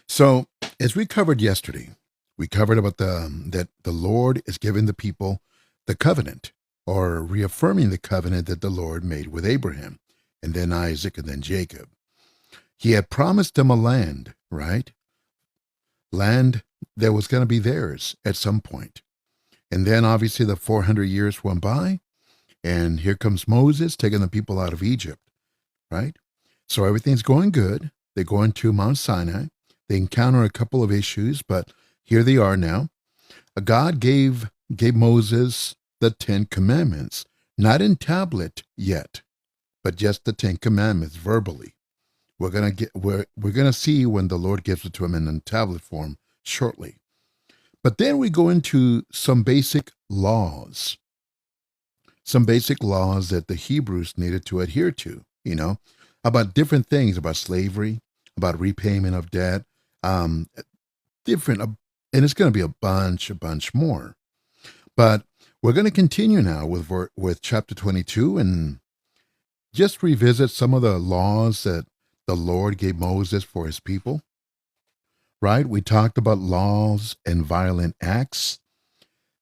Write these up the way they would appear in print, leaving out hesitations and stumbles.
So, as we covered yesterday, we covered about that the Lord is giving the people the covenant or reaffirming the covenant that the Lord made with Abraham and then Isaac and then Jacob. He had promised them a land, right? Land that was going to be theirs at some point. And then obviously the 400 years went by, and here comes Moses taking the people out of Egypt, right? So everything's going good. They go into Mount Sinai. They encounter a couple of issues, but here they are now. God gave Moses the 10 commandments, not in tablet yet, but just the 10 commandments verbally. We're gonna see when the Lord gives it to him in tablet form shortly. But then we go into some basic laws that the Hebrews needed to adhere to, about different things, about slavery, about repayment of debt, um, different, and it's going to be a bunch more. But we're going to continue now with chapter 22 and just revisit some of the laws that the Lord gave Moses for his people, right? We talked about laws and violent acts.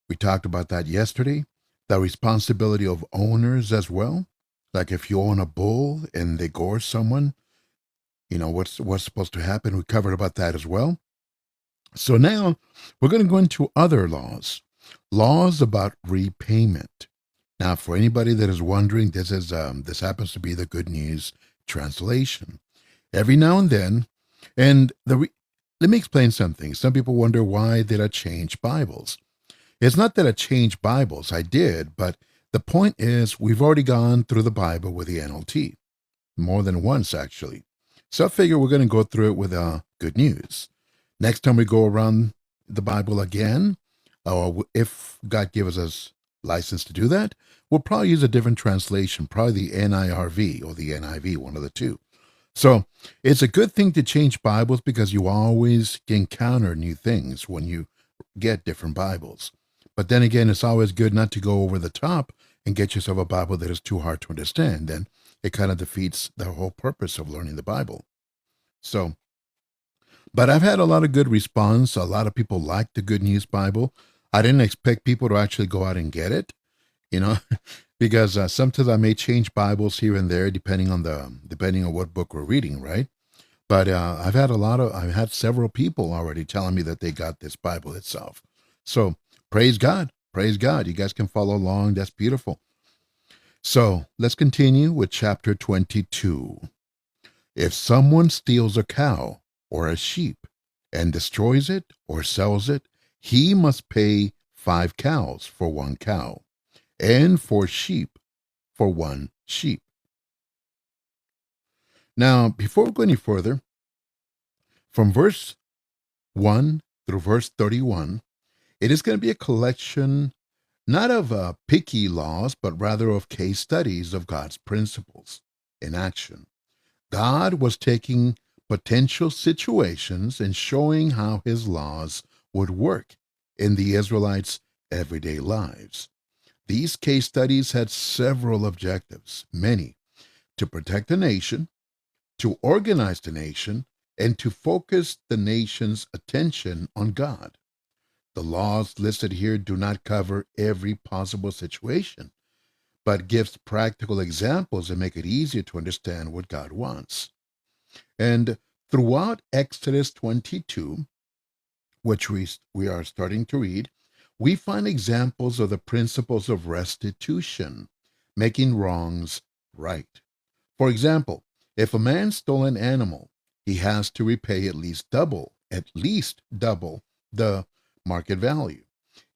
We talked about that yesterday. The responsibility of owners as well. Like if you own a bull and they gore someone, what's supposed to happen. We covered about that as well. So now we're going to go into other laws about repayment. Now, for anybody that is wondering, this happens to be the Good News translation. Every now and then, let me explain something. Some people wonder, why did I change Bibles? It's not that I changed Bibles. I did, but the point is we've already gone through the Bible with the NLT more than once, actually. So I figure we're going to go through it with Good News. Next time we go around the Bible again, or if God gives us license to do that, we'll probably use a different translation, probably the NIRV or the NIV, one of the two. So it's a good thing to change Bibles because you always encounter new things when you get different Bibles. But then again, it's always good not to go over the top and get yourself a Bible that is too hard to understand. Then it kind of defeats the whole purpose of learning the Bible. So, but I've had a lot of good response. A lot of people like the Good News Bible. I didn't expect people to actually go out and get it, you know, because sometimes I may change Bibles here and there depending on what book we're reading, right? But I've had several people already telling me that they got this Bible itself. So praise God. Praise God. You guys can follow along. That's beautiful. So let's continue with chapter 22. If someone steals a cow or a sheep and destroys it or sells it, he must pay 5 cows for 1 cow and 4 sheep for 1 sheep. Now, before we go any further, from verse 1 through verse 31, it is going to be a collection not of picky laws, but rather of case studies of God's principles in action. God was taking potential situations and showing how his laws would work in the Israelites' everyday lives. These case studies had several objectives, many: to protect the nation, to organize the nation, and to focus the nation's attention on God. The laws listed here do not cover every possible situation, but gives practical examples and make it easier to understand what God wants. And throughout Exodus 22, which we are starting to read, we find examples of the principles of restitution, making wrongs right. For example, if a man stole an animal, he has to repay at least double the market value.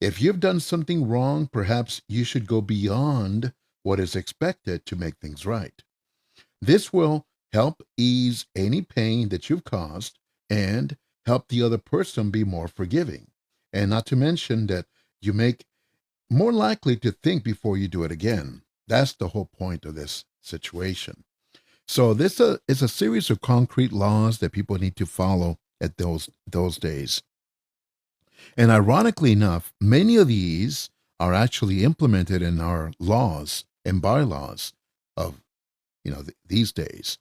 If you've done something wrong, perhaps you should go beyond what is expected to make things right. This will help ease any pain that you've caused and help the other person be more forgiving. And not to mention that you make more likely to think before you do it again. That's the whole point of this situation. So this is a series of concrete laws that people need to follow at those days. And ironically enough, many of these are actually implemented in our laws and bylaws of these days.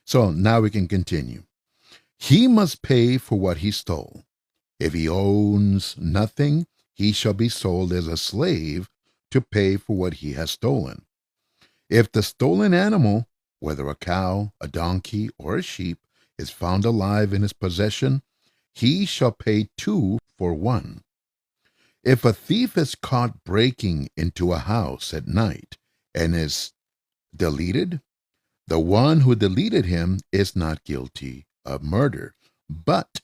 So now we can continue. He must pay for what he stole. If he owns nothing, he shall be sold as a slave to pay for what he has stolen. If the stolen animal, whether a cow, a donkey, or a sheep, is found alive in his possession, he shall pay two for one. If a thief is caught breaking into a house at night and is deleted, the one who deleted him is not guilty of murder. But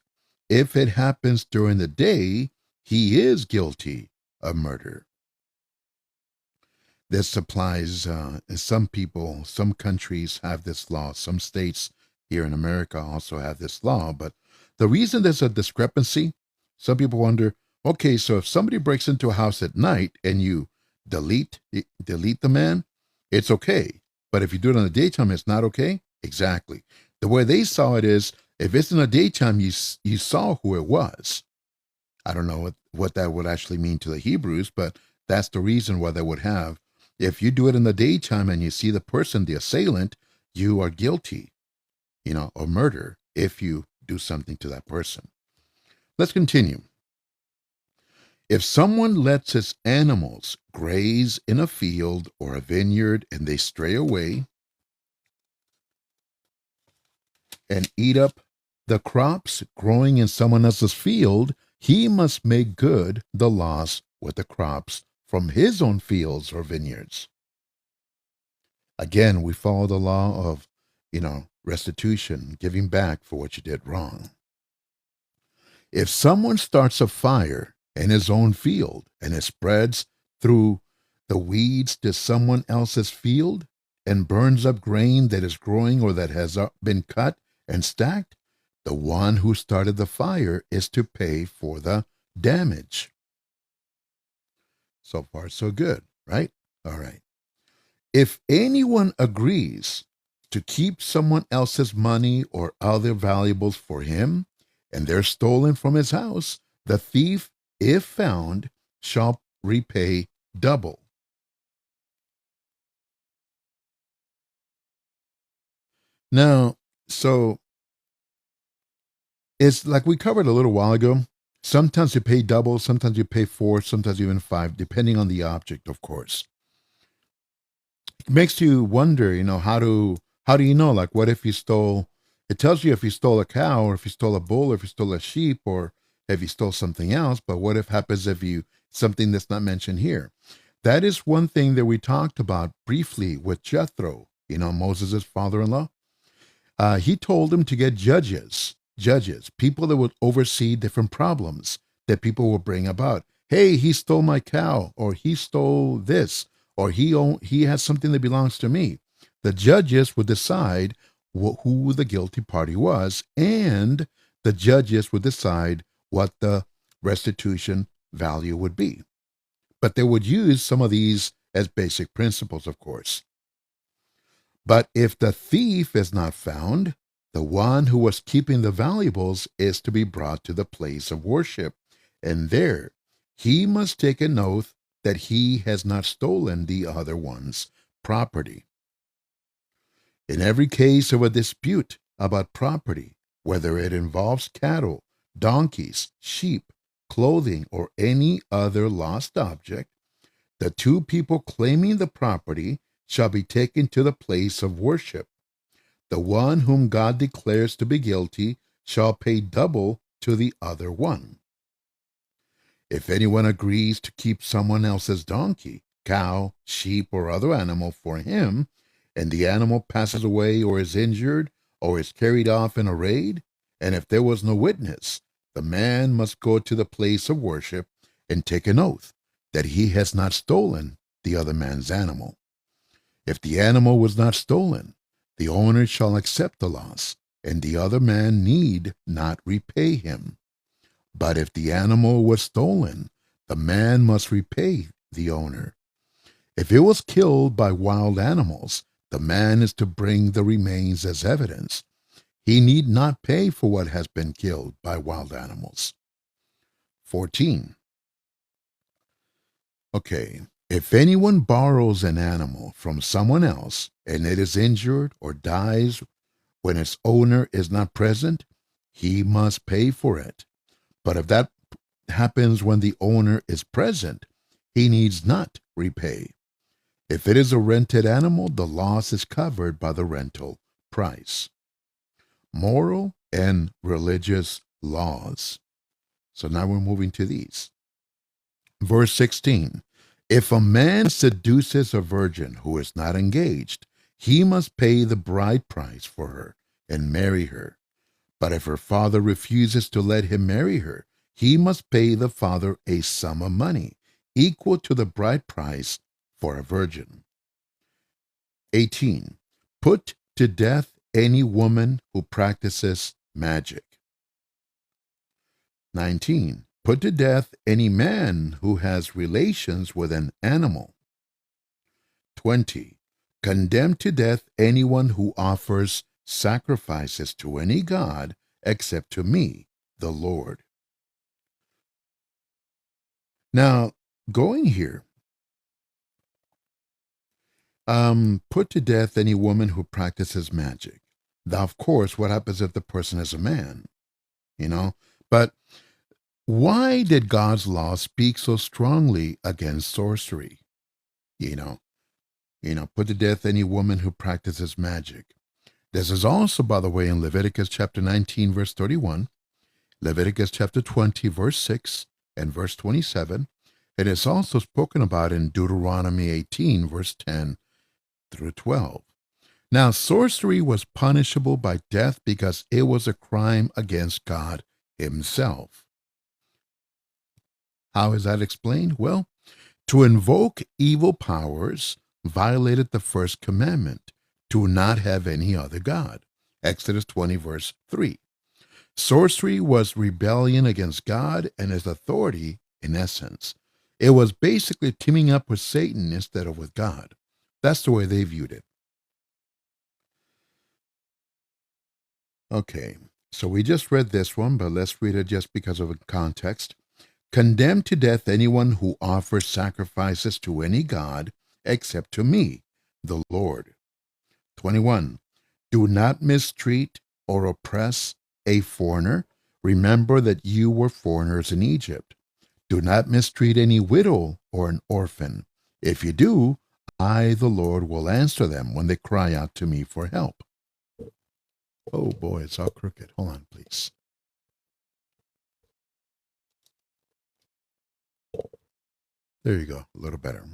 if it happens during the day, he is guilty of murder. This applies, some people, some countries have this law. Some states here in America also have this law. But the reason there's a discrepancy, some people wonder, okay, so if somebody breaks into a house at night and you delete the man, it's okay. But if you do it in the daytime, it's not okay? Exactly. The way they saw it is, if it's in the daytime, you saw who it was. I don't know what that would actually mean to the Hebrews, but that's the reason why they would have. If you do it in the daytime and you see the person, the assailant, you are guilty, of murder if you do something to that person. Let's continue. If someone lets his animals graze in a field or a vineyard and they stray away and eat up the crops growing in someone else's field, he must make good the loss with the crops from his own fields or vineyards. Again, we follow the law of, restitution, giving back for what you did wrong. If someone starts a fire in his own field and it spreads through the weeds to someone else's field and burns up grain that is growing or that has been cut and stacked, the one who started the fire is to pay for the damage. So far, so good, right? All right. If anyone agrees to keep someone else's money or other valuables for him, and they're stolen from his house, the thief, if found, shall repay double. Now, so it's like we covered a little while ago. Sometimes you pay double, sometimes you pay four, sometimes even five, depending on the object, of course. It makes you wonder, how do you know? Like, what if you stole? It tells you if you stole a cow, or if you stole a bull, or if you stole a sheep, or if you stole something else. But what if happens if you something that's not mentioned here? That is one thing that we talked about briefly with Jethro, Moses' father-in-law. He told him to get judges, people that would oversee different problems that people will bring about. Hey, he stole my cow, or he stole this, or he has something that belongs to me. The judges would decide who the guilty party was, and the judges would decide what the restitution value would be. But they would use some of these as basic principles, of course. But if the thief is not found, the one who was keeping the valuables is to be brought to the place of worship, and there he must take an oath that he has not stolen the other one's property. In every case of a dispute about property, whether it involves cattle, donkeys, sheep, clothing, or any other lost object, the two people claiming the property shall be taken to the place of worship. The one whom God declares to be guilty shall pay double to the other one. If anyone agrees to keep someone else's donkey, cow, sheep, or other animal for him, and the animal passes away or is injured or is carried off in a raid, and if there was no witness, the man must go to the place of worship and take an oath that he has not stolen the other man's animal. If the animal was not stolen, the owner shall accept the loss, and the other man need not repay him. But if the animal was stolen, the man must repay the owner. If it was killed by wild animals, the man is to bring the remains as evidence. He need not pay for what has been killed by wild animals. 14. Okay. If anyone borrows an animal from someone else and it is injured or dies when its owner is not present, he must pay for it. But if that happens when the owner is present, he needs not repay. If it is a rented animal, the loss is covered by the rental price. Moral and religious laws. So now we're moving to these. Verse 16. If a man seduces a virgin who is not engaged, he must pay the bride price for her and marry her. But if her father refuses to let him marry her, he must pay the father a sum of money equal to the bride price for a virgin. 18. Put to death any woman who practices magic. 19. Put to death any man who has relations with an animal. 20. Condemn to death anyone who offers sacrifices to any god except to me, the Lord. Now, going here, put to death any woman who practices magic. Now, of course, what happens if the person is a man? But why did God's law speak so strongly against sorcery? You know, put to death any woman who practices magic. This is also, by the way, in Leviticus chapter 19, verse 31, Leviticus chapter 20, verse 6, and verse 27. It is also spoken about in Deuteronomy 18, verse 10 through 12. Now, sorcery was punishable by death because it was a crime against God himself. How is that explained? Well, to invoke evil powers violated the first commandment, to not have any other God. Exodus 20, verse 3. Sorcery was rebellion against God and his authority in essence. It was basically teaming up with Satan instead of with God. That's the way they viewed it. Okay, so we just read this one, but let's read it just because of the context. Condemn to death anyone who offers sacrifices to any god except to me, the Lord. 21. Do not mistreat or oppress a foreigner. Remember that you were foreigners in Egypt. Do not mistreat any widow or an orphan. If you do, I, the Lord, will answer them when they cry out to me for help. Oh boy, it's all crooked. Hold on, please. There you go, a little better.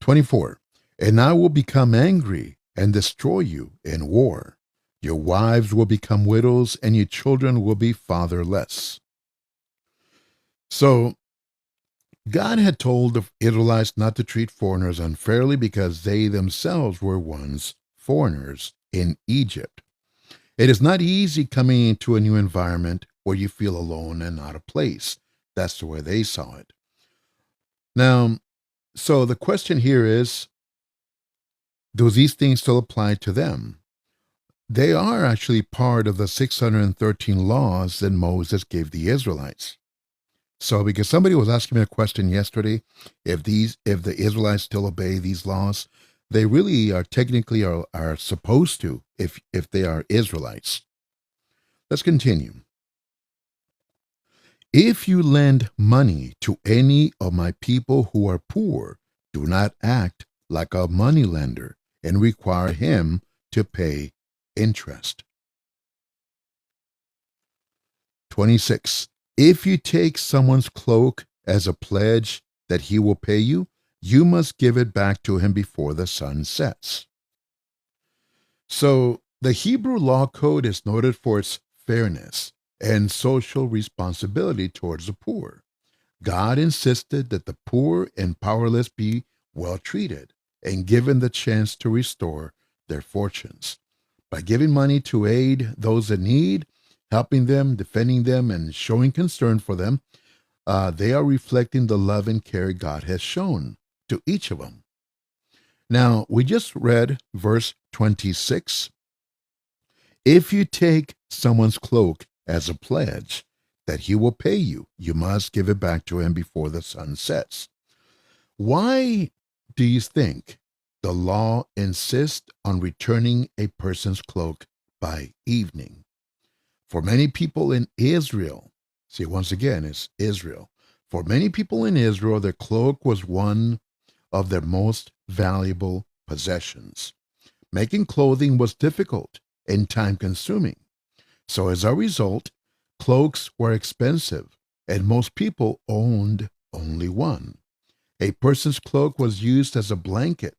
24. And I will become angry and destroy you in war. Your wives will become widows, and your children will be fatherless. So, God had told the Israelites not to treat foreigners unfairly because they themselves were once foreigners in Egypt. It is not easy coming into a new environment where you feel alone and out of place. That's the way they saw it. Now, so the question here is, do these things still apply to them? They are actually part of the 613 laws that Moses gave the Israelites. So, because somebody was asking me a question yesterday, if the Israelites still obey these laws, they really are technically are supposed to if they are Israelites. Let's continue. If you lend money to any of my people who are poor, do not act like a moneylender and require him to pay interest. 26. If you take someone's cloak as a pledge that he will pay you, you must give it back to him before the sun sets. So, the Hebrew law code is noted for its fairness and social responsibility towards the poor. God insisted that the poor and powerless be well treated and given the chance to restore their fortunes. By giving money to aid those in need, helping them, defending them, and showing concern for them, they are reflecting the love and care God has shown to each of them. Now, we just read verse 26. If you take someone's cloak as a pledge that he will pay you, you must give it back to him before the sun sets. Why do you think the law insists on returning a person's cloak by evening? For many people in Israel, see, once again, it's Israel. For many people in Israel, their cloak was one of their most valuable possessions. Making clothing was difficult and time consuming. So, as a result, cloaks were expensive, and most people owned only one. A person's cloak was used as a blanket,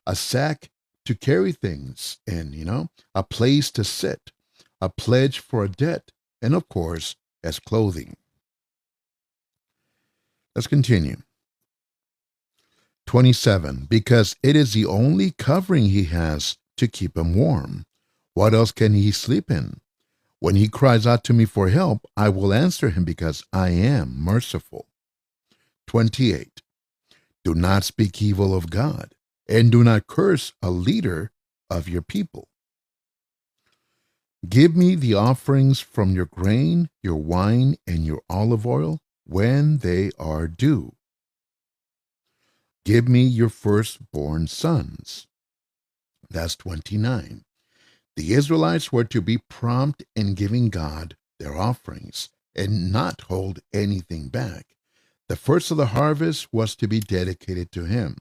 a sack to carry things in, a place to sit, a pledge for a debt, and of course, as clothing. Let's continue. 27. Because it is the only covering he has to keep him warm. What else can he sleep in? When he cries out to me for help, I will answer him because I am merciful. 28. Do not speak evil of God, and do not curse a leader of your people. Give me the offerings from your grain, your wine, and your olive oil when they are due. Give me your firstborn sons. That's 29. The Israelites were to be prompt in giving God their offerings and not hold anything back. The first of the harvest was to be dedicated to him.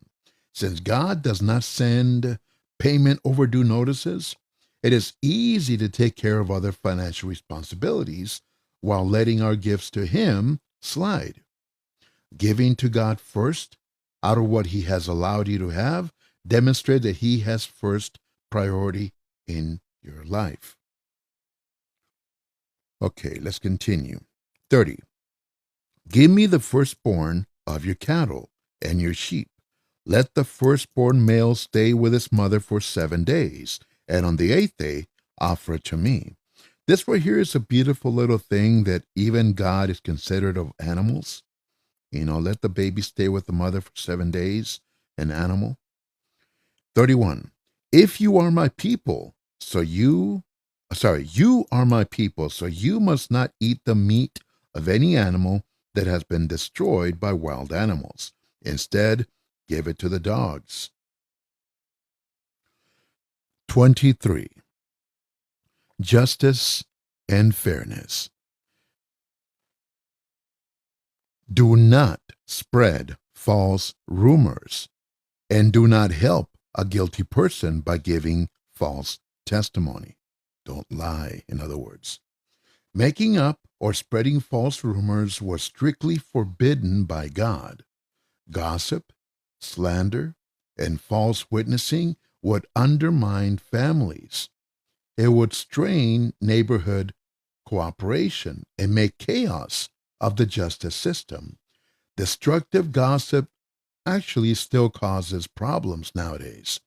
Since God does not send payment overdue notices, it is easy to take care of other financial responsibilities while letting our gifts to him slide. Giving to God first, out of what he has allowed you to have, demonstrate that he has first priority in your life. Okay, let's continue. 30. Give me the firstborn of your cattle and your sheep. Let the firstborn male stay with his mother for 7 days, and on the 8th day offer it to me. This right here is a beautiful little thing that even God is considerate of animals. Let the baby stay with the mother for 7 days, an animal. 31. If you are my people, you are my people, so you must not eat the meat of any animal that has been destroyed by wild animals. Instead, give it to the dogs. 23. Justice and fairness. Do not spread false rumors, and do not help a guilty person by giving false testimony. Don't lie, in other words. Making up or spreading false rumors was strictly forbidden by God. Gossip, slander, and false witnessing would undermine families. It would strain neighborhood cooperation and make chaos of the justice system. Destructive gossip actually still causes problems nowadays.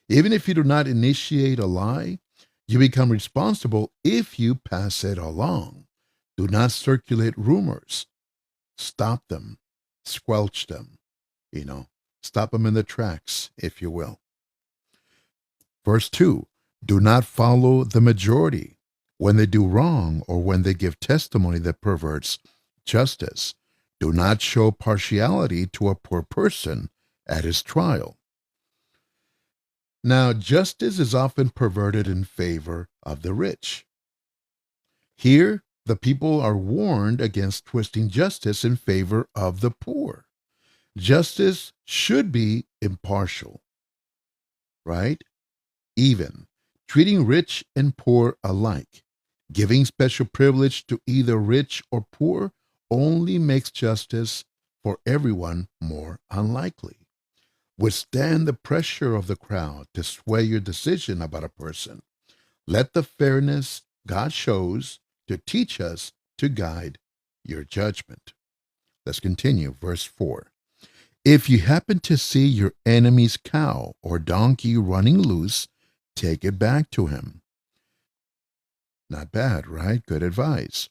Even if you do not initiate a lie, you become responsible if you pass it along. Do not circulate rumors. Stop them. Squelch them. Stop them in their tracks, if you will. Verse 2. Do not follow the majority when they do wrong or when they give testimony that perverts justice. Do not show partiality to a poor person at his trial. Now, justice is often perverted in favor of the rich. Here, the people are warned against twisting justice in favor of the poor. Justice should be impartial, right? Even, treating rich and poor alike. Giving special privilege to either rich or poor only makes justice for everyone more unlikely. Withstand the pressure of the crowd to sway your decision about a person. Let the fairness God shows to teach us to guide your judgment. Let's continue. Verse 4. If you happen to see your enemy's cow or donkey running loose, take it back to him. Not bad, right? Good advice.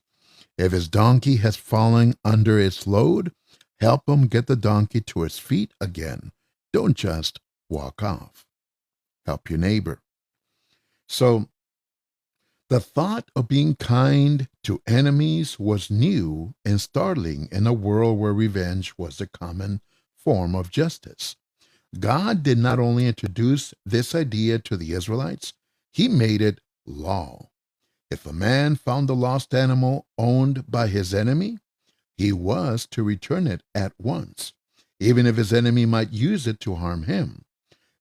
If his donkey has fallen under its load, help him get the donkey to its feet again. Don't just walk off. Help your neighbor. So, the thought of being kind to enemies was new and startling in a world where revenge was a common form of justice. God did not only introduce this idea to the Israelites, he made it law. If a man found the lost animal owned by his enemy, he was to return it at once, even if his enemy might use it to harm him.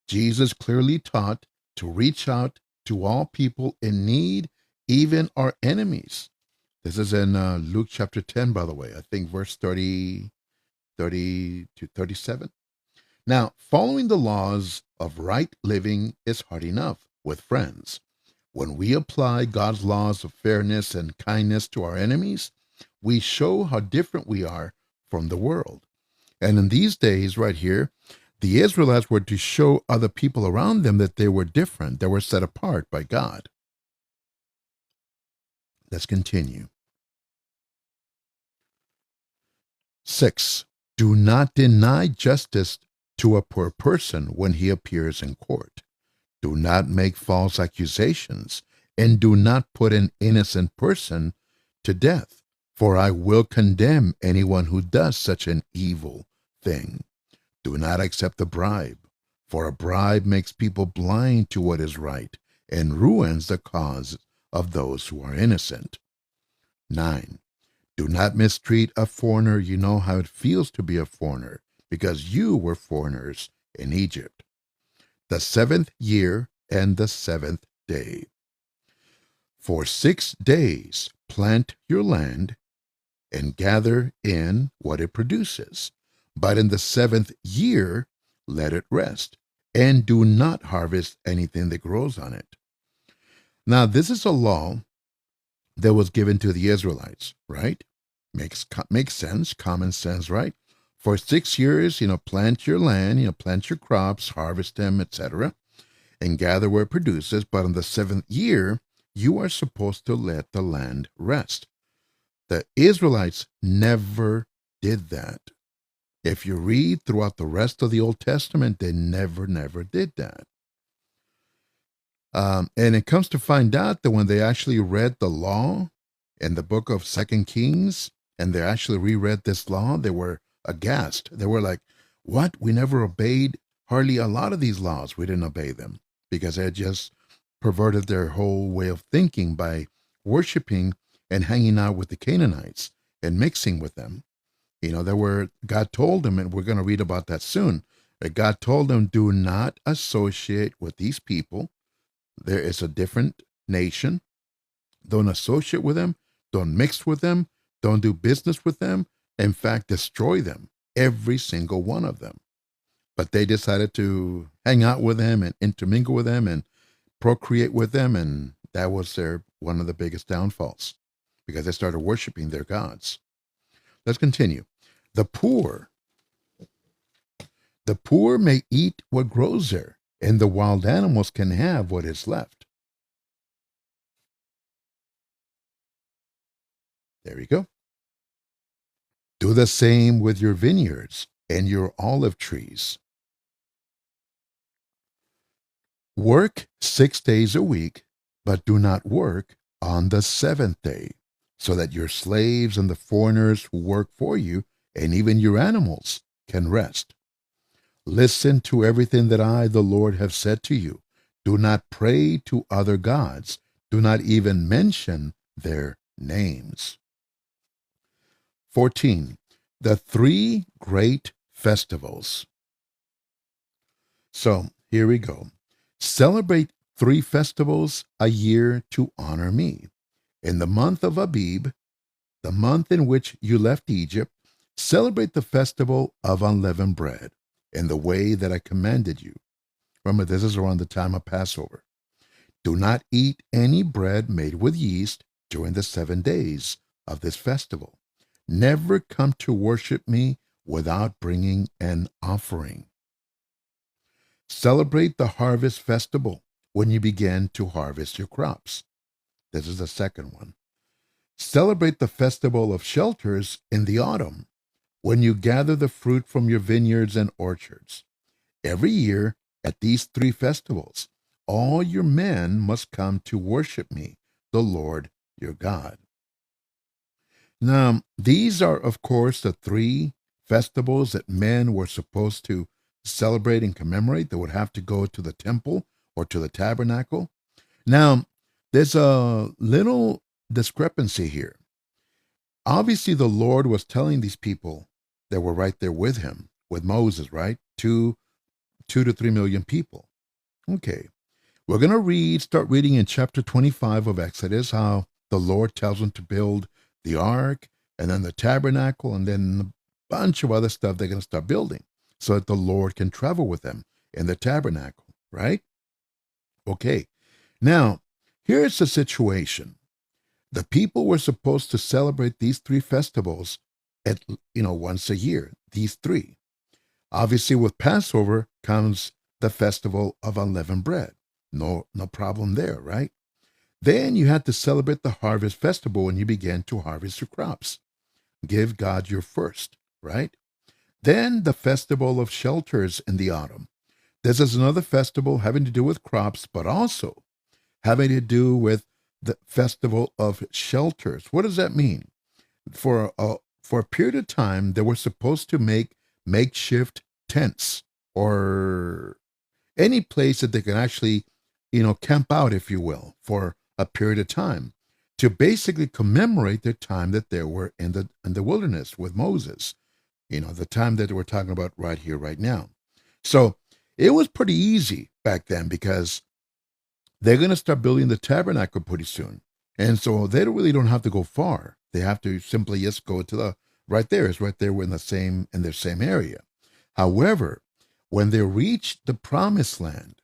Jesus clearly taught to reach out to all people in need, even our enemies. This is in Luke chapter 10, by the way. I think verse 30 to 37. Now, following the laws of right living is hard enough with friends. When we apply God's laws of fairness and kindness to our enemies, we show how different we are from the world. And in these days, right here, the Israelites were to show other people around them that they were different, they were set apart by God. Let's continue. 6. Do not deny justice to a poor person when he appears in court. Do not make false accusations, and do not put an innocent person to death, for I will condemn anyone who does such an evil thing. Do not accept a bribe, for a bribe makes people blind to what is right and ruins the cause of those who are innocent. 9. Do not mistreat a foreigner. You know how it feels to be a foreigner, because you were foreigners in Egypt. The 7th year and the 7th day. For 6 days plant your land and gather in what it produces. But in the 7th year, let it rest, and do not harvest anything that grows on it. Now, this is a law that was given to the Israelites, right? Makes sense, common sense, right? For 6 years, plant your land, plant your crops, harvest them, etc., and gather where it produces. But in the 7th year, you are supposed to let the land rest. The Israelites never did that. If you read throughout the rest of the Old Testament, they never did that. And it comes to find out that when they actually read the law in the book of 2 Kings, and they actually reread this law, they were aghast. They were like, what? We never obeyed hardly a lot of these laws. We didn't obey them because they had just perverted their whole way of thinking by worshiping and hanging out with the Canaanites and mixing with them. God told them, and we're going to read about that soon, that God told them, do not associate with these people. There is a different nation. Don't associate with them. Don't mix with them. Don't do business with them. In fact, destroy them, every single one of them. But they decided to hang out with them and intermingle with them and procreate with them, and that was one of the biggest downfalls because they started worshiping their gods. Let's continue. The poor may eat what grows there, and the wild animals can have what is left. There you go. Do the same with your vineyards and your olive trees. Work 6 days a week, but do not work on the 7th day, so that your slaves and the foreigners who work for you, and even your animals, can rest. Listen to everything that I, the Lord, have said to you. Do not pray to other gods. Do not even mention their names. 14. The 3 great festivals. So here we go. Celebrate 3 festivals a year to honor me. In the month of Abib, the month in which you left Egypt, celebrate the festival of unleavened bread in the way that I commanded you. Remember, this is around the time of Passover. Do not eat any bread made with yeast during the 7 days of this festival. Never come to worship me without bringing an offering. Celebrate the harvest festival when you begin to harvest your crops. This is the second one. Celebrate the festival of shelters in the autumn when you gather the fruit from your vineyards and orchards. Every year at these 3 festivals, all your men must come to worship me, the Lord your God. Now, these are, of course, the 3 festivals that men were supposed to celebrate and commemorate. They would have to go to the temple or to the tabernacle. Now, There's a little discrepancy here. Obviously, the Lord was telling these people that were right there with him, with Moses, right? 2 to 3 million people. Okay. We're going to start reading in chapter 25 of Exodus, how the Lord tells them to build the ark and then the tabernacle and then a bunch of other stuff they're going to start building so that the Lord can travel with them in the tabernacle, right? Okay. Now, here's the situation. The people were supposed to celebrate these three festivals at once a year, these three. Obviously, with Passover comes the festival of unleavened bread. No problem there, right? Then you had to celebrate the harvest festival when you began to harvest your crops. Give God your first, right? Then the festival of shelters in the autumn. This is another festival having to do with crops, but also having to do with the festival of shelters. What does that mean? For a period of time, they were supposed to make makeshift tents or any place that they can actually, camp out, if you will, for a period of time to basically commemorate the time that they were in the wilderness with Moses. The time that we're talking about right here, right now. So it was pretty easy back then because they're going to start building the tabernacle pretty soon. And so they don't have to go far. They have to simply just go to the right there. It's right there in their same area. However, when they reached the promised land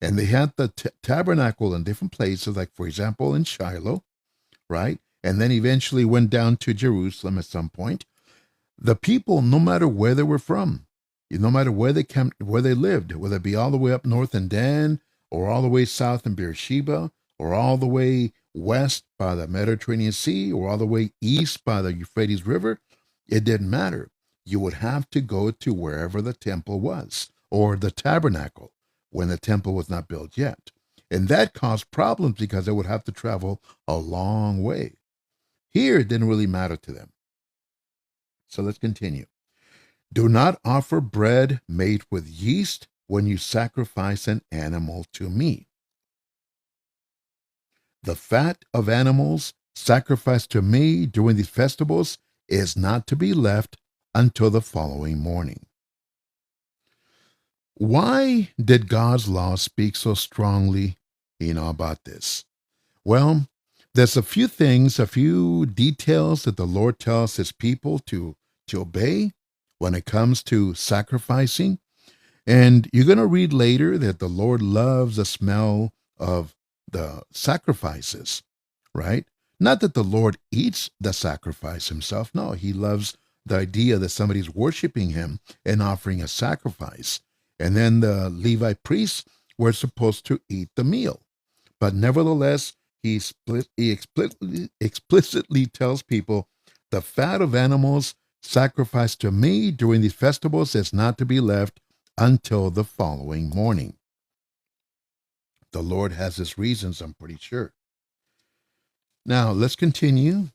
and they had the tabernacle in different places, like for example in Shiloh, right? And then eventually went down to Jerusalem at some point. The people, no matter where they were from, no matter where they where they lived, whether it be all the way up north in Dan, or all the way south in Beersheba, or all the way west by the Mediterranean Sea, or all the way east by the Euphrates River, it didn't matter. You would have to go to wherever the temple was, or the tabernacle, when the temple was not built yet. And that caused problems because they would have to travel a long way. Here, it didn't really matter to them. So let's continue. Do not offer bread made with yeast when you sacrifice an animal to me. The fat of animals sacrificed to me during these festivals is not to be left until the following morning. Why did God's law speak so strongly, about this? Well, there's a few things, a few details that the Lord tells his people to obey when it comes to sacrificing. And you're going to read later that the Lord loves the smell of the sacrifices, right? Not that the Lord eats the sacrifice himself. No, he loves the idea that somebody's worshiping him and offering a sacrifice. And then the Levite priests were supposed to eat the meal. But nevertheless, he explicitly tells people the fat of animals sacrificed to me during these festivals is not to be left until the following morning. The Lord has his reasons, I'm pretty sure. Now, let's continue.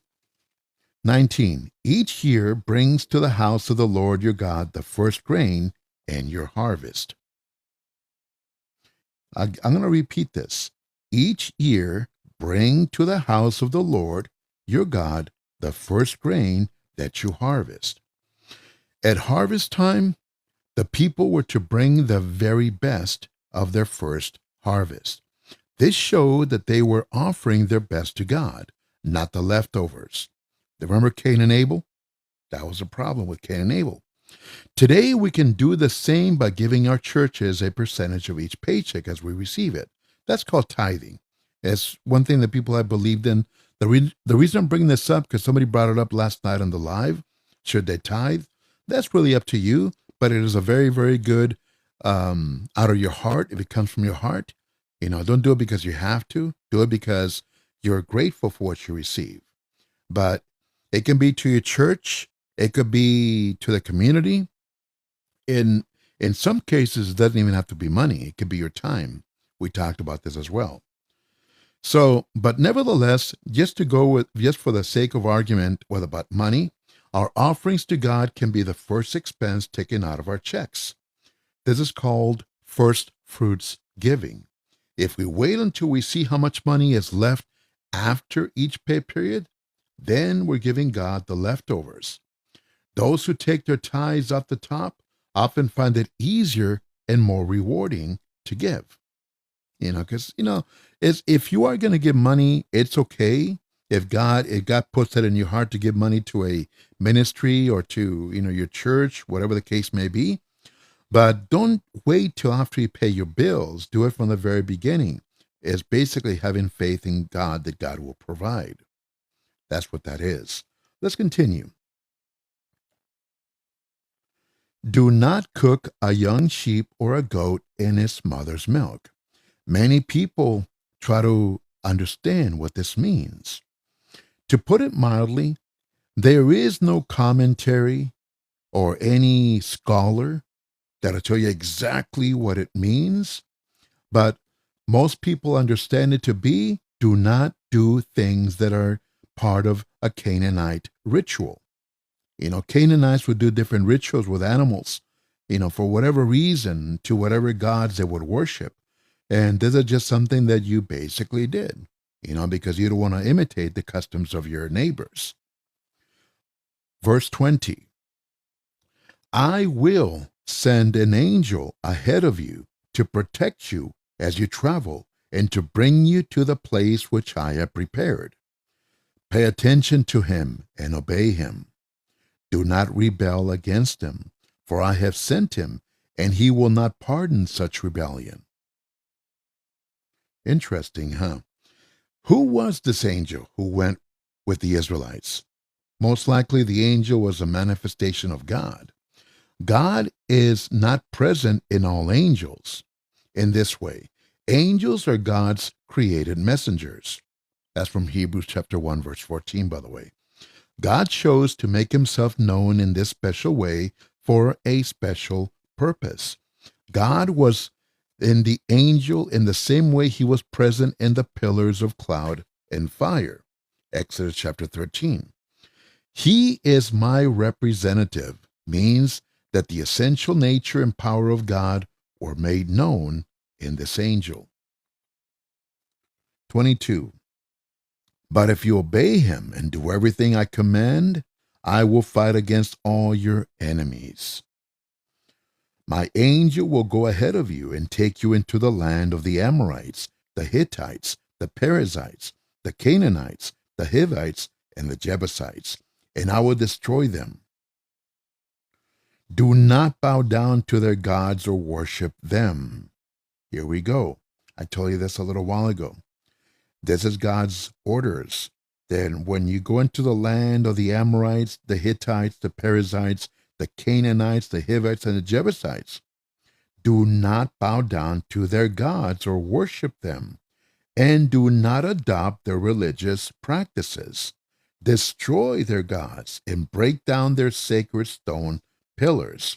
19. Each year brings to the house of the Lord your God the first grain and your harvest. I'm going to repeat this. Each year bring to the house of the Lord your God the first grain that you harvest. At harvest time, the people were to bring the very best of their first harvest. This showed that they were offering their best to God, not the leftovers. Remember Cain and Abel? That was a problem with Cain and Abel. Today, we can do the same by giving our churches a percentage of each paycheck as we receive it. That's called tithing. It's one thing that people have believed in. The reason I'm bringing this up, because somebody brought it up last night on the live, should they tithe? That's really up to you, but it is a very, very good out of your heart. If it comes from your heart, don't do it because you have to. Do it because you're grateful for what you receive. But it can be to your church. It could be to the community. In some cases, it doesn't even have to be money. It could be your time. We talked about this as well. So, but nevertheless, just for the sake of argument, whether about money, our offerings to God can be the first expense taken out of our checks. This is called first fruits giving. If we wait until we see how much money is left after each pay period, then we're giving God the leftovers. Those who take their tithes off the top often find it easier and more rewarding to give. Because is if you are going to give money, it's okay. If God puts that in your heart to give money to a ministry or to your church, whatever the case may be, but don't wait till after you pay your bills. Do it from the very beginning. It's basically having faith in God that God will provide. That's what that is. Let's continue. Do not cook a young sheep or a goat in its mother's milk. Many people try to understand what this means. To put it mildly, there is no commentary or any scholar that'll tell you exactly what it means, but most people understand it to be do not do things that are part of a Canaanite ritual. Canaanites would do different rituals with animals, for whatever reason, to whatever gods they would worship. And this is just something that you basically did, because you don't want to imitate the customs of your neighbors. Verse 20, I will send an angel ahead of you to protect you as you travel and to bring you to the place which I have prepared. Pay attention to him and obey him. Do not rebel against him, for I have sent him, and he will not pardon such rebellion. Interesting, huh? Who was this angel who went with the Israelites? Most likely the angel was a manifestation of God. God is not present in all angels. In this way, angels are God's created messengers. That's from Hebrews chapter 1, verse 14, by the way. God chose to make himself known in this special way for a special purpose. God was in the angel in the same way he was present in the pillars of cloud and fire. Exodus chapter 13. He is my representative means that the essential nature and power of God were made known in this angel. 22. But if you obey him and do everything I command, I will fight against all your enemies. My angel will go ahead of you and take you into the land of the Amorites, the Hittites, the Perizzites, the Canaanites, the Hivites, and the Jebusites, and I will destroy them. Do not bow down to their gods or worship them. Here we go. I told you this a little while ago. This is God's orders. Then when you go into the land of the Amorites, the Hittites, the Perizzites, the Canaanites, the Hivites, and the Jebusites, do not bow down to their gods or worship them, and do not adopt their religious practices. Destroy their gods and break down their sacred stone pillars.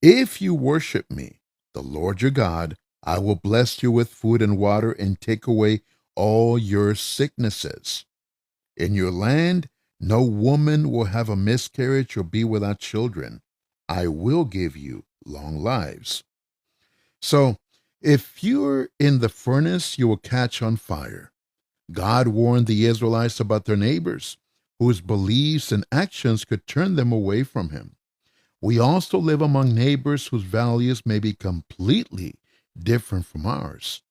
If you worship me, the Lord your God, I will bless you with food and water and take away all your sicknesses. In your land, no woman will have a miscarriage or be without children. I will give you long lives. So, if you're in the furnace, you will catch on fire. God warned the Israelites about their neighbors, whose beliefs and actions could turn them away from him. We also live among neighbors whose values may be completely different from ours.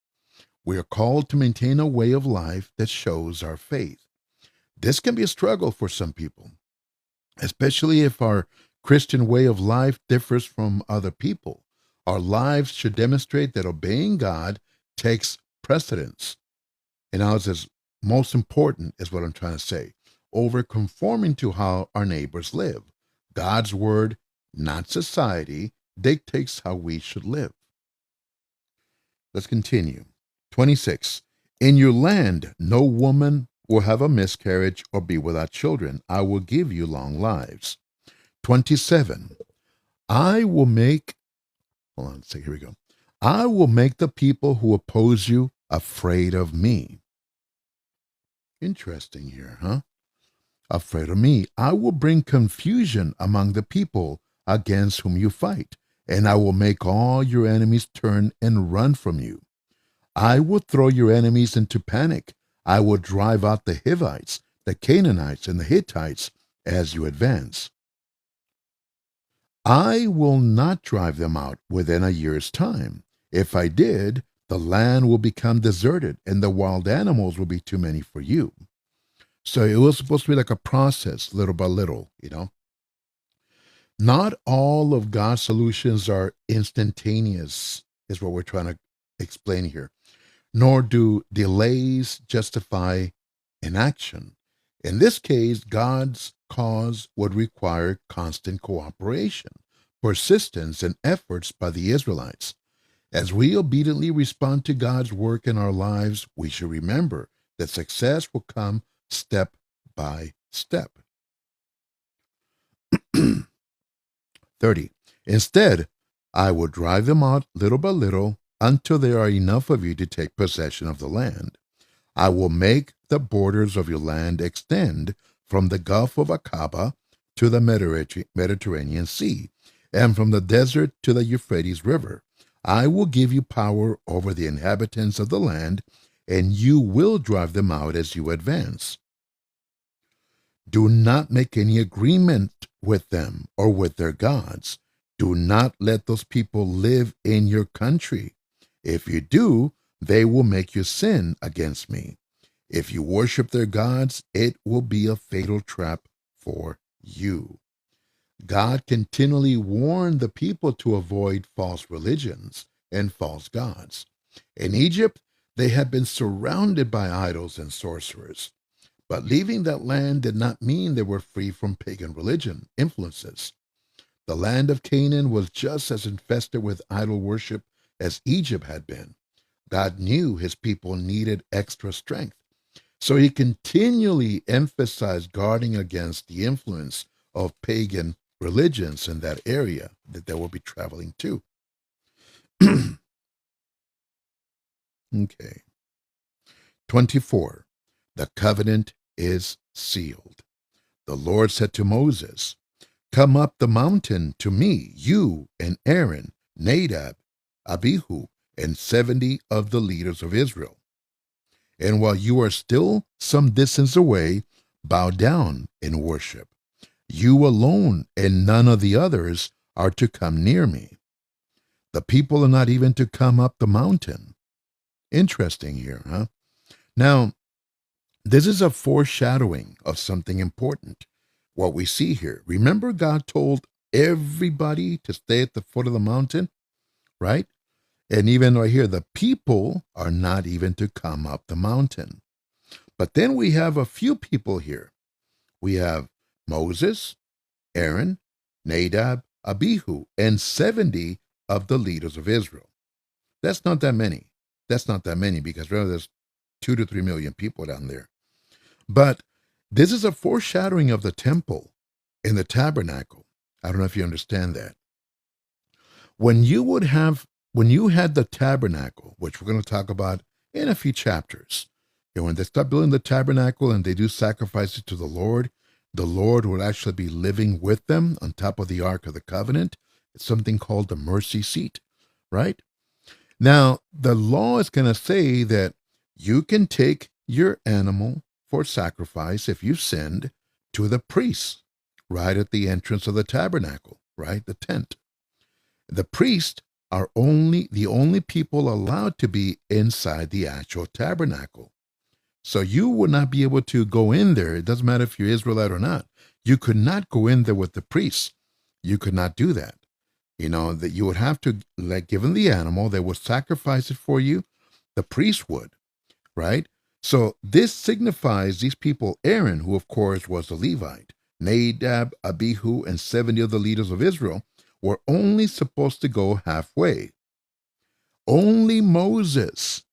We are called to maintain a way of life that shows our faith. This can be a struggle for some people, especially if our Christian way of life differs from other people. Our lives should demonstrate that obeying God takes precedence. And ours is most important, is what I'm trying to say, over conforming to how our neighbors live. God's word, not society, dictates how we should live. Let's continue. 26. In your land, no woman will have a miscarriage or be without children. I will give you long lives. 27. I will make, hold on a second, here we go. I will make the people who oppose you afraid of me. Interesting here, huh? Afraid of me. I will bring confusion among the people against whom you fight, and I will make all your enemies turn and run from you. I will throw your enemies into panic. I will drive out the Hivites, the Canaanites, and the Hittites as you advance. I will not drive them out within a year's time. If I did, the land will become deserted and the wild animals will be too many for you. So it was supposed to be like a process, little by little. Not all of God's solutions are instantaneous, is what we're trying to explain here, nor do delays justify inaction. In this case, God's cause would require constant cooperation, persistence, and efforts by the Israelites. As we obediently respond to God's work in our lives, we should remember that success will come step by step. 30. Instead, I will drive them out little by little until there are enough of you to take possession of the land. I will make the borders of your land extend from the Gulf of Aqaba to the Mediterranean Sea, and from the desert to the Euphrates River. I will give you power over the inhabitants of the land, and you will drive them out as you advance. Do not make any agreement with them or with their gods. Do not let those people live in your country. If you do, they will make you sin against me. If you worship their gods, it will be a fatal trap for you. God continually warned the people to avoid false religions and false gods. In Egypt, they had been surrounded by idols and sorcerers. But leaving that land did not mean they were free from pagan religion influences. The land of Canaan was just as infested with idol worship as Egypt had been. God knew his people needed extra strength, so he continually emphasized guarding against the influence of pagan religions in that area that they will be traveling to. Okay. 24. The covenant is sealed. The Lord said to Moses, come up the mountain to me, you and Aaron, Nadab, Abihu, and 70 of the leaders of Israel. And while you are still some distance away, bow down in worship. You alone and none of the others are to come near me. The people are not even to come up the mountain. Interesting here, huh? Now, this is a foreshadowing of something important. What we see here. Remember, God told everybody to stay at the foot of the mountain, right? And even right here, the people are not even to come up the mountain. But then we have a few people here. We have Moses, Aaron, Nadab, Abihu, and 70 of the leaders of Israel. That's not that many. That's not that many because remember, there's 2 to 3 million people down there. But this is a foreshadowing of the temple and the tabernacle. I don't know if you understand that. When you had the tabernacle, which we're going to talk about in a few chapters, and when they start building the tabernacle and they do sacrifices to the Lord will actually be living with them on top of the Ark of the Covenant. It's something called the mercy seat, right? Now, the law is going to say that you can take your animal for sacrifice if you sinned to the priests right at the entrance of the tabernacle, right? The tent. The priests are the only people allowed to be inside the actual tabernacle. So you would not be able to go in there. It doesn't matter if you're Israelite or not. You could not go in there with the priests. You could not do that. That you would have to, like, given the animal, they would sacrifice it for you. The priest would, right? So this signifies these people, Aaron, who of course was a Levite, Nadab, Abihu, and 70 of the leaders of Israel, were only supposed to go halfway. Only Moses,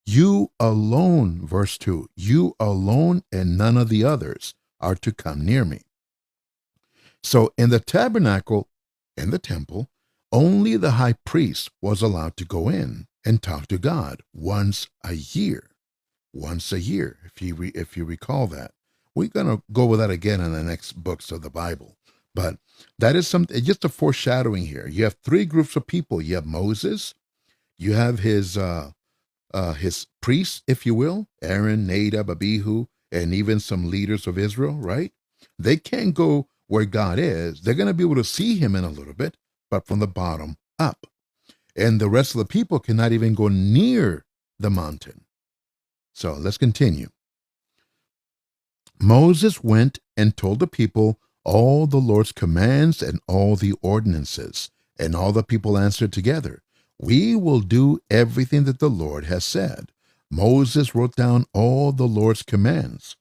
you alone, verse 2, you alone and none of the others are to come near me. So in the tabernacle and the temple, only the high priest was allowed to go in and talk to God once a year. Once a year, if you recall that. We're going to go over that again in the next books of the Bible. But that is something, just a foreshadowing here. You have 3 groups of people. You have Moses, you have his his priests, if you will, Aaron, Nadab, Abihu, and even some leaders of Israel, right? They can't go where God is. They're going to be able to see him in a little bit, but from the bottom up. And the rest of the people cannot even go near the mountain. So let's continue. Moses went and told the people all the Lord's commands and all the ordinances. And all the people answered together, "We will do everything that the Lord has said." Moses wrote down all the Lord's commands.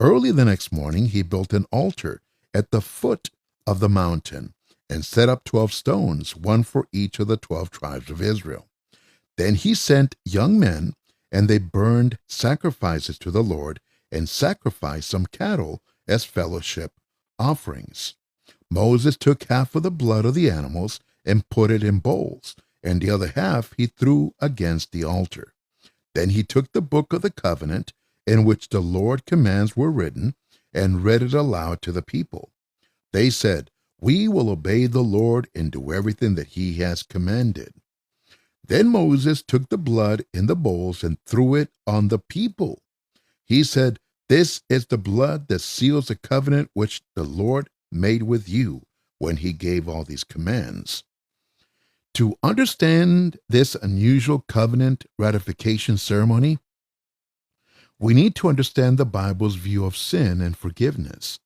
Early the next morning, he built an altar at the foot of the mountain and set up 12 stones, one for each of the 12 tribes of Israel. Then he sent young men, and they burned sacrifices to the Lord and sacrificed some cattle as fellowship offerings. Moses took half of the blood of the animals and put it in bowls, and the other half he threw against the altar. Then he took the book of the covenant, in which the Lord's commands were written, and read it aloud to the people. They said, "We will obey the Lord and do everything that he has commanded." Then Moses took the blood in the bowls and threw it on the people. He said, "This is the blood that seals the covenant which the Lord made with you when he gave all these commands." To understand this unusual covenant ratification ceremony, we need to understand the Bible's view of sin and forgiveness.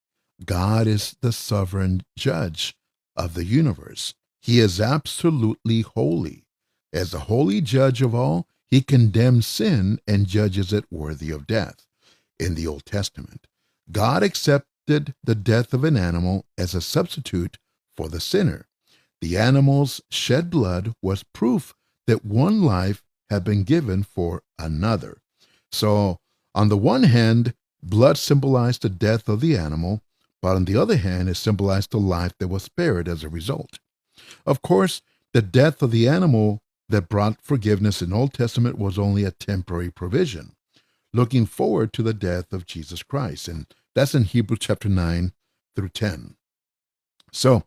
God is the sovereign judge of the universe. He is absolutely holy. As the holy judge of all, he condemns sin and judges it worthy of death. In the Old Testament, God accepted the death of an animal as a substitute for the sinner. The animal's shed blood was proof that one life had been given for another. So, on the one hand, blood symbolized the death of the animal, but on the other hand, it symbolized the life that was spared as a result. Of course, the death of the animal that brought forgiveness in Old Testament was only a temporary provision, looking forward to the death of Jesus Christ. And that's in Hebrews chapter 9 through 10. So,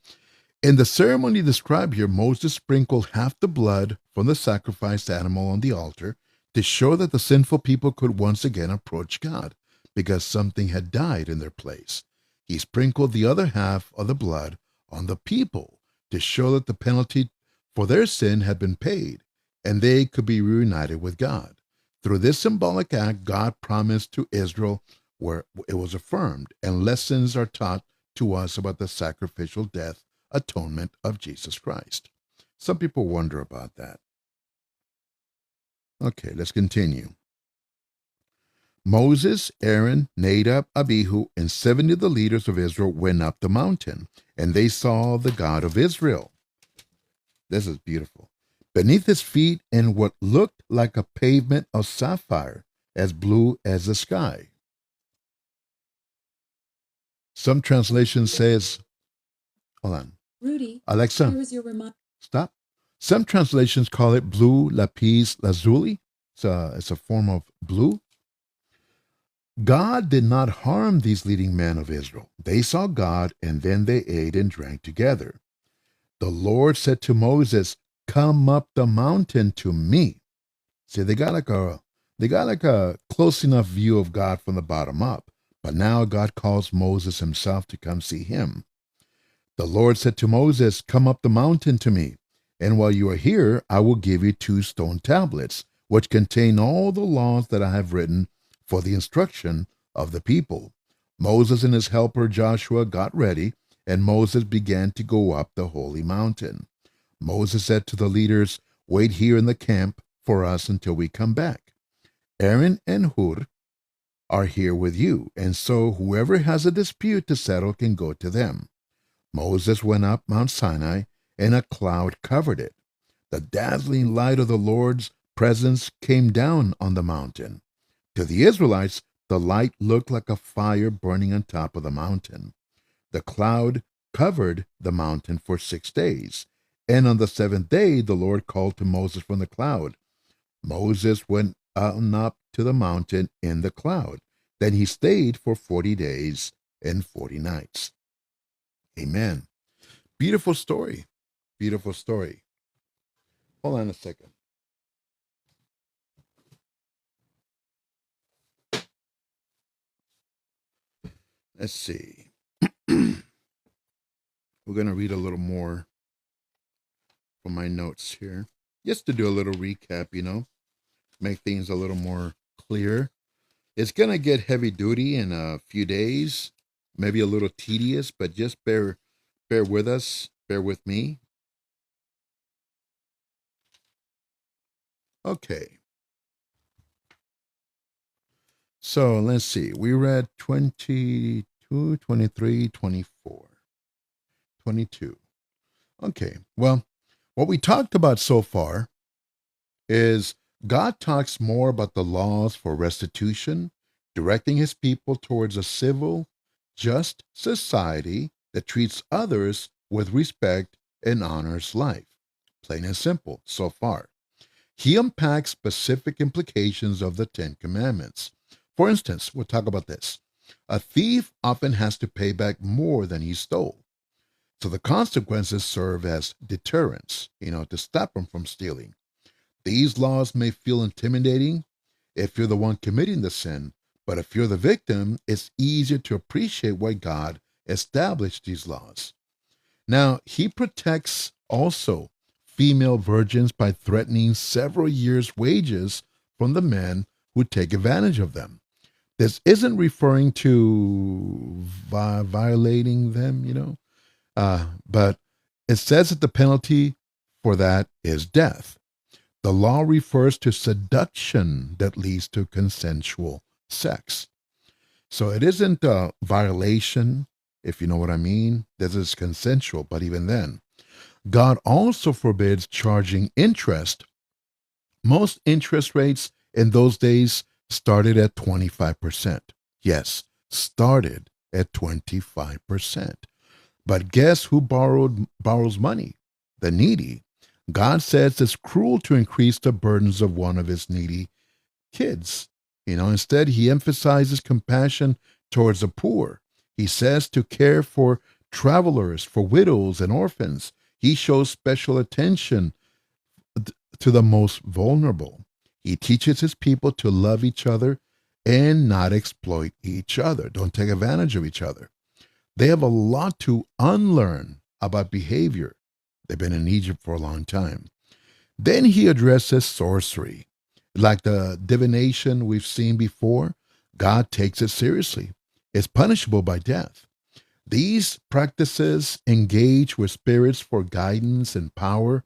in the ceremony described here, Moses sprinkled half the blood from the sacrificed animal on the altar to show that the sinful people could once again approach God because something had died in their place. He sprinkled the other half of the blood on the people to show that the penalty for their sin had been paid and they could be reunited with God. Through this symbolic act, God promised to Israel where it was affirmed, and lessons are taught to us about the sacrificial death atonement of Jesus Christ. Some people wonder about that. Okay, let's continue. Moses, Aaron, Nadab, Abihu, and 70 of the leaders of Israel went up the mountain, and they saw the God of Israel. This is beautiful. Beneath his feet in what looked like a pavement of sapphire, as blue as the sky. Some translation says, hold on. Rudy, Alexa, here is your reminder. Stop. Some translations call it blue lapis lazuli. It's a form of blue. God did not harm these leading men of Israel. They saw God, and then they ate and drank together. The Lord said to Moses, "Come up the mountain to me." See, they got like a close enough view of God from the bottom up. But now God calls Moses himself to come see him. The Lord said to Moses, "Come up the mountain to me, and while you are here, I will give you 2 stone tablets, which contain all the laws that I have written for the instruction of the people." Moses and his helper Joshua got ready, and Moses began to go up the holy mountain. Moses said to the leaders, "Wait here in the camp for us until we come back. Aaron and Hur are here with you, and so whoever has a dispute to settle can go to them." Moses went up Mount Sinai, and a cloud covered it. The dazzling light of the Lord's presence came down on the mountain. To the Israelites, the light looked like a fire burning on top of the mountain. The cloud covered the mountain for 6 days, and on the 7th day the Lord called to Moses from the cloud. Moses went on up to the mountain in the cloud. Then he stayed for 40 days and 40 nights. Amen. Beautiful story. Beautiful story. Hold on a second. Let's see. We're going to read a little more from my notes here, just to do a little recap, make things a little more clear. It's going to get heavy duty in a few days, maybe a little tedious, but just bear with us, bear with me. Okay. So let's see. We read 22, 23, 24, 22. Okay. Well, what we talked about so far is God talks more about the laws for restitution, directing his people towards a civil, just society that treats others with respect and honors life. Plain and simple so far. He unpacks specific implications of the Ten Commandments. For instance, we'll talk about this. A thief often has to pay back more than he stole. So the consequences serve as deterrents, to stop him from stealing. These laws may feel intimidating if you're the one committing the sin, but if you're the victim, it's easier to appreciate why God established these laws. Now, he protects also female virgins by threatening several years' wages from the men who take advantage of them. This isn't referring to violating them, but it says that the penalty for that is death. The law refers to seduction that leads to consensual sex. So it isn't a violation, if you know what I mean. This is consensual, but even then, God also forbids charging interest. Most interest rates in those days started at 25%. Yes, started at 25%. But guess who borrows money? The needy. God says it's cruel to increase the burdens of one of his needy kids. Instead, he emphasizes compassion towards the poor. He says to care for travelers, for widows and orphans. He shows special attention to the most vulnerable. He teaches his people to love each other and not exploit each other. Don't take advantage of each other. They have a lot to unlearn about behavior. They've been in Egypt for a long time. Then he addresses sorcery. Like the divination we've seen before, God takes it seriously. It's punishable by death. These practices engage with spirits for guidance and power,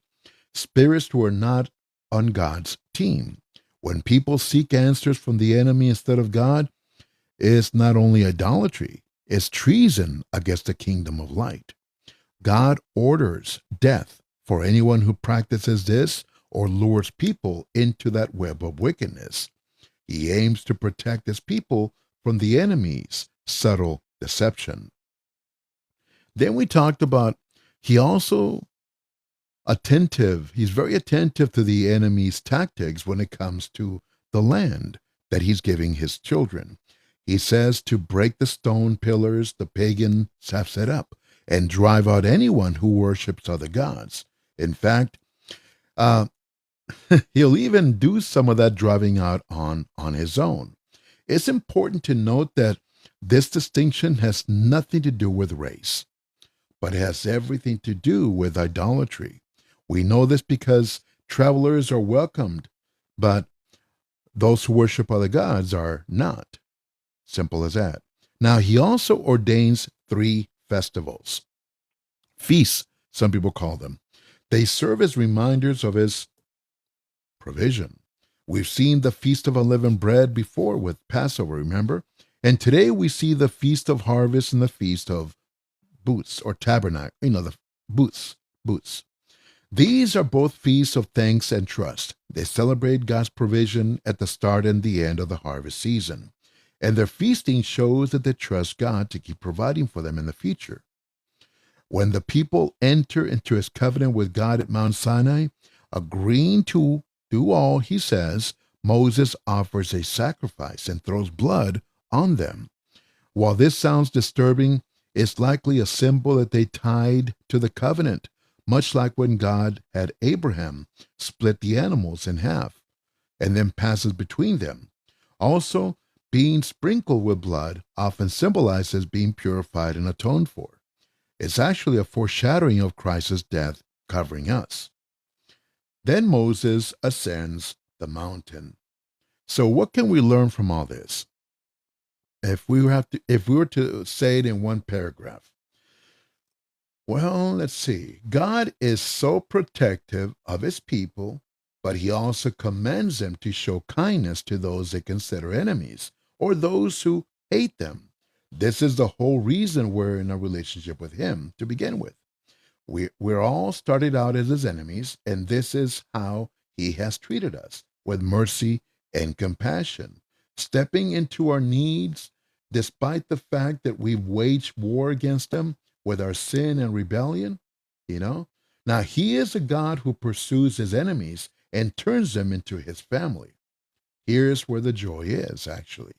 spirits who are not on God's team. When people seek answers from the enemy instead of God, it's not only idolatry, it's treason against the kingdom of light. God orders death for anyone who practices this or lures people into that web of wickedness. He aims to protect his people from the enemy's subtle deception. Then we talked about he's very attentive to the enemy's tactics when it comes to the land that he's giving his children. He says to break the stone pillars the pagans have set up and drive out anyone who worships other gods. In fact, he'll even do some of that driving out on his own. It's important to note that this distinction has nothing to do with race, but it has everything to do with idolatry. We know this because travelers are welcomed, but those who worship other gods are not. Simple as that. Now, he also ordains 3 festivals. Feasts, some people call them. They serve as reminders of his provision. We've seen the Feast of Unleavened Bread before with Passover, remember? And today we see the Feast of Harvest and the Feast of Booths or Tabernacle, the booths. These are both feasts of thanks and trust. They celebrate God's provision at the start and the end of the harvest season. And their feasting shows that they trust God to keep providing for them in the future. When the people enter into his covenant with God at Mount Sinai, agreeing to do all he says, Moses offers a sacrifice and throws blood on them. While this sounds disturbing, it's likely a symbol that they tied to the covenant, much like when God had Abraham split the animals in half and then passes between them. Also, Being sprinkled with blood often symbolizes being purified and atoned for. It's actually a foreshadowing of Christ's death covering us. Then Moses ascends the mountain. So what can we learn from all this? If we were to say it in one paragraph, well, let's see. God is so protective of his people, but he also commands them to show kindness to those they consider enemies or those who hate them. This is the whole reason we're in a relationship with him to begin with. We're all started out as his enemies, and this is how he has treated us with mercy and compassion, stepping into our needs despite the fact that we've waged war against him with our sin and rebellion. You know, now he is a God who pursues his enemies and turns them into his family. Here's where the joy is, actually.